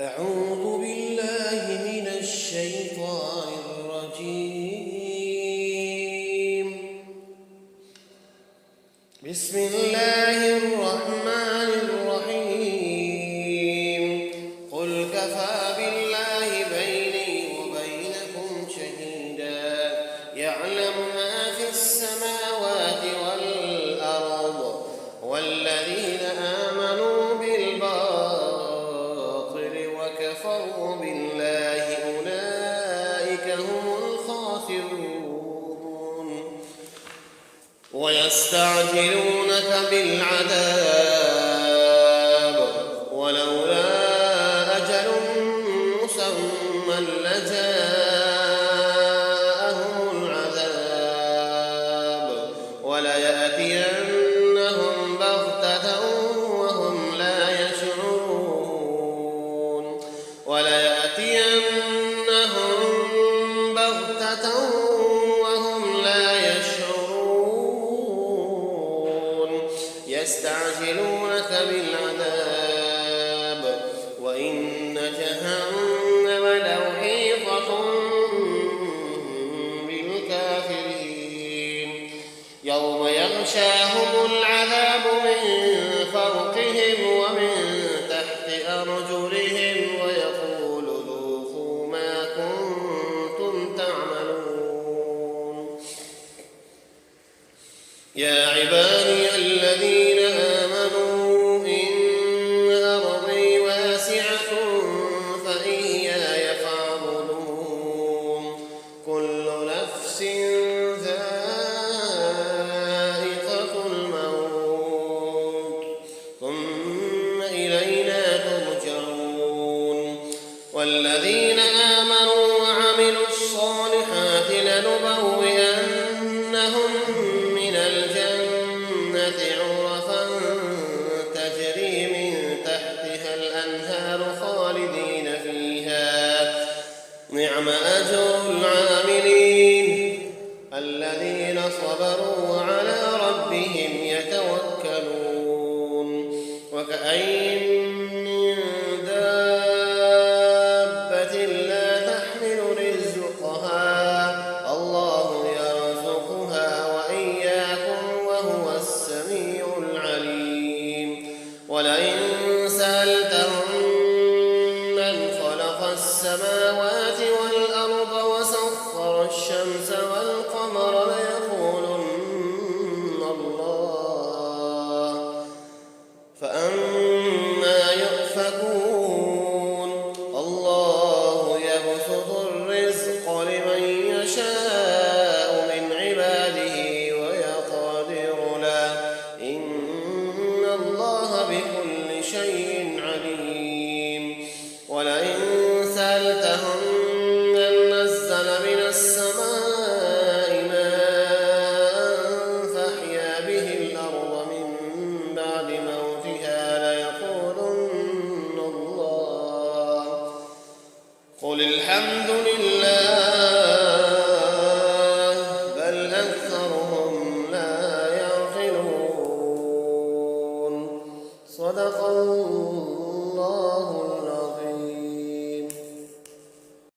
أعوذ بالله من الشيطان الرجيم. بسم الله الرحمن الرحيم. قل كفى بالله بيني وبينكم شهيدا يعلم ما في السماوات والأرض والذين آمنوا بالباطل وكفروا بالله أولئك هم الخاسرون. ويستعجلونك بالعذاب ولولا أجل مسمى لجاءهم العذاب وليأتينهم بغتة وهم لا يشعرون يستعجلونك بالعذاب وإن جهنم لمحيطة بالكافرين. يوم يغشاهم العذاب من فوقهم ومن تحت أرجلهم ويقول ذوقوا ما كنتم تعملون. يا عبادي الذين آمنوا إن أرضي واسعة فإياي فاعبدون. كل نفس ذائقة الموت ثم إلينا ترجعون. والذين آمنوا وعملوا الصالحات لنبوئنهم من الجنة غرفا تجري من تحتها الأنهار خالدين فيها نعم أجر العاملين الذين صبروا وعلى ربهم يتوكلون. وكأين من دابة لا تحمل رزقها الله يرزقها وإياكم وهو السميع العليم. ولئن سألتهم من خلق السماوات والأرض وسخر الشمس والقمر ليقولن الله فأنى يؤفكون. الله يبسط الرزق لمن يشاء من عباده ويقدر له إن الله بكل شيء عليم. ولئن سألتهم من نزل من السماء ماء فأحيا به الأرض من بعد موتها ليقولن الله. قل الحمد